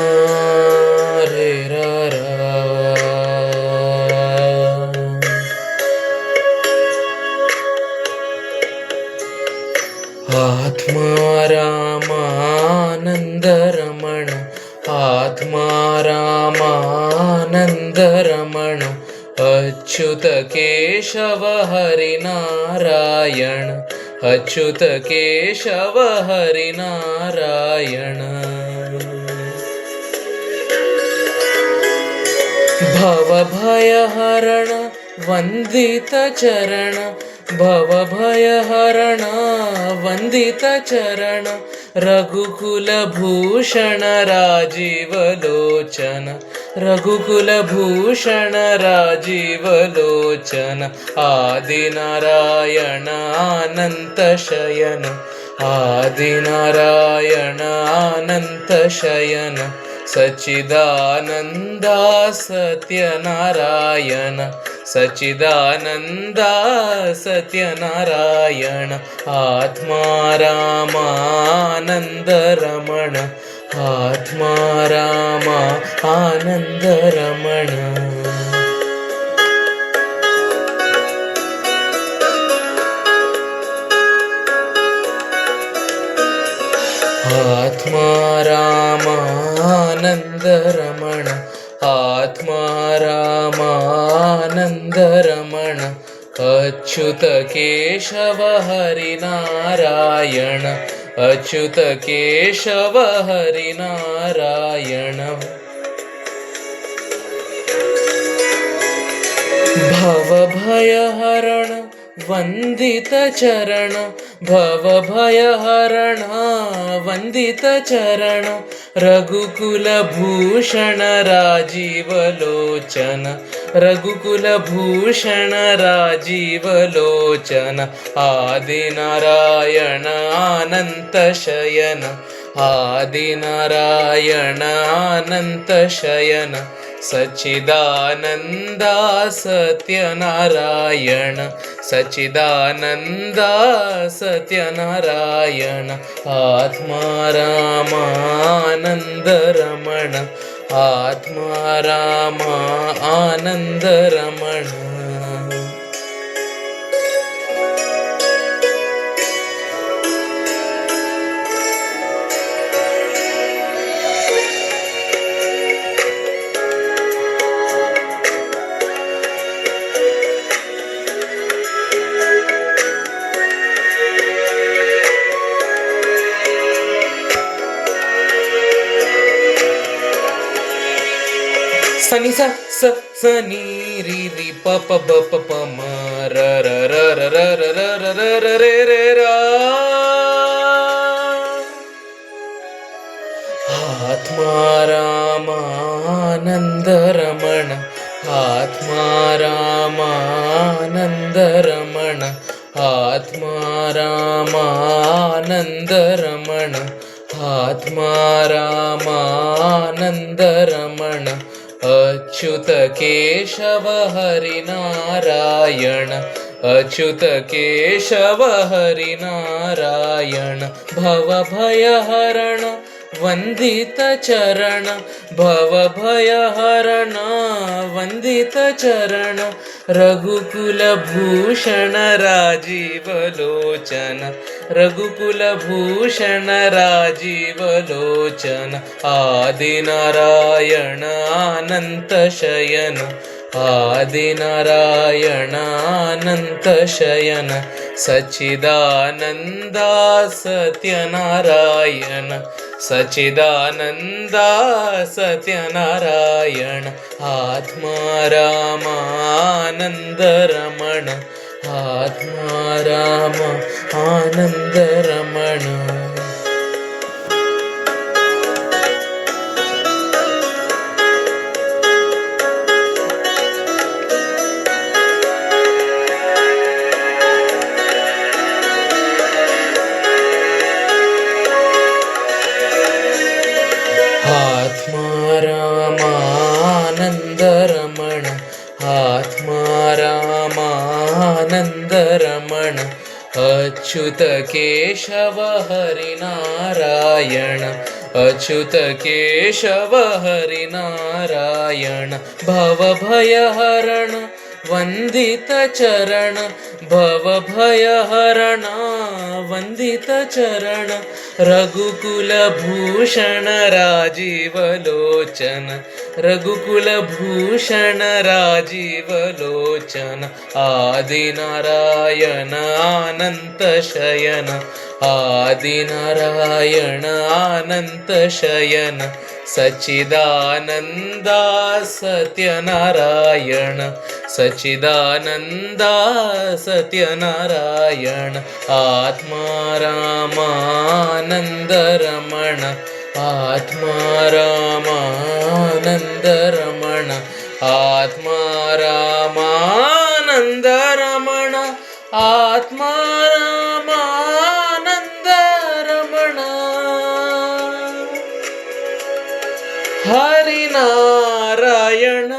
ಹರೇ ರರ. ಆತ್ಮ ರಾಮಾನಂದ ರಮಣ, ಆತ್ಮ ರಾಮಾನಂದ ರಮಣ, ಅಚ್ಯುತ ಕೇಶವ ಹರಿನಾರಾಯಣ, ಅಚ್ಯುತ ಕೇಶವ ಹರಿನಾರಾಯಣ. ಭವಭಯಹರಣ ವಂದಿತ ಚರಣ, ಭವಭಯಹರಣ ವಂದಿತ ಚರಣ, ರಘುಕುಲಭೂಷಣ ರಾಜೀವಲೋಚನ, ರಘುಕುಲಭೂಷಣ ರಾಜೀವಲೋಚನ, ಆದಿನಾರಾಯಣ ಅನಂತ ಶಯನ, ಆದಿನಾರಾಯಣ ಅನಂತ ಶಯನ, ಸಚ್ಚಿದಾನಂದ ಸತ್ಯನಾರಾಯಣ, ಸಚ್ಚಿದಾನಂದ ಸತ್ಯನಾರಾಯಣ, ಆತ್ಮ ರಾಮಾನಂದ ರಮಣ, ಆತ್ಮ ರಾಮ ಆನಂದ ರಮಣ. ಆತ್ಮ ರಾಮಾನಂದ ರಮಣ, ಆತ್ಮ ರಾಮಾನಂದ ರಮಣ, ಅಚ್ಯುತ ಕೇಶವ ಹರಿನಾರಾಯಣ, ಅಚ್ಯುತ ಕೇಶವ ಹರಿನಾರಾಯಣ. ಭವಭಯಹರಣ ವಂದಿತ ಚರಣ, ಭವಭಯಹರಣ ವಂದಿತ ಚರಣ, ರಘುಕುಲಭೂಷಣ ರಾಜೀವಲೋಚನ, ರಘುಕುಲಭೂಷಣ ರಾಜೀವಲೋಚನ, ಆದಿನಾರಾಯಣ ಅನಂತ ಶಯನ, ಆದಿನಾರಾಯಣ ಅನಂತ ಶಯನ, ಸಚ್ಚಿದಾನಂದ ಸತ್ಯನಾರಾಯಣ, ಸಚ್ಚಿದಾನಂದ ಸತ್ಯನಾರಾಯಣ, ಆತ್ಮ ರಾಮಾನಂದ ರಮಣ, ಆತ್ಮ ರಾಮ ಆನಂದ ರಮಣ. ಸನಿ ಸ ಸ ಸ ನೀ ರಿ ರಿ ಪ ಪ ಬ ಪ ಪ ಮ ರ ರ ರ ರ ರ ರ ರ ರ ರ ರೇ ರೇ ರಾ. ಆತ್ಮ ರಾಮಾನಂದ ರಮಣ, ಆತ್ಮ ರಾಮಾನಂದ ರಮಣ, ಆತ್ಮ ರಾಮಾನಂದ ರಮಣ, ಆತ್ಮ ರಾಮಾನಂದ ರಮಣ, ಅಚ್ಯುತ ಕೇಶವ ಹರಿನಾರಾಯಣ, ಅಚ್ಯುತ ಕೇಶವ ಹರಿನಾರಾಯಣ. ಭವಭಯಹರಣ ವಂದಿತ ಚರಣ, ಭವಭಯಹರಣ ವಂದಿತ ಚರಣ, ರಘುಕುಲಭೂಷಣ ರಾಜೀವಲೋಚನ, ರಘುಕುಲಭೂಷಣ ರಾಜೀವಲೋಚನ, ಆದಿನಾರಾಯಣ ಅನಂತ ಶಯನ, ಆದಿನಾರಾಯಣ ಅನಂತ ಶಯನ, ಸಚ್ಚಿದಾನಂದ ಸತ್ಯನಾರಾಯಣ, ಸಚ್ಚಿದಾನಂದ ಸತ್ಯನಾರಾಯಣ, ಆತ್ಮ ರಾಮಾನಂದ ರಮಣ, ಆತ್ಮ ರಾಮ ಆನಂದ ರಮಣ. ಆತ್ಮ ರಾಮಾನಂದ ರಮಣ, ಆತ್ಮ ರಾಮಾನಂದ ರಮಣ, ಅಚ್ಯುತ ಕೇಶವ ಹರಿನಾರಾಯಣ, अच्युत केशव हरिनारायण भवभयहरण वंदित चरण भवभयहरण वंदित चरण रघुकुलभूषण राजीवलोचन रघुकुलभूषण राजीवलोचन आदिनारायण अनन्तशयन आदिनारायण अनन्तशयन सच्चिदानन्दा सत्यनारायण सच्चिदानन्दा सत्यनारायण आत्मा रामानन्दरमण आत्मा रामानन्दरमण आत्मा रामानन्दरमण आत्मा रामानन्दरमण हरिनारायण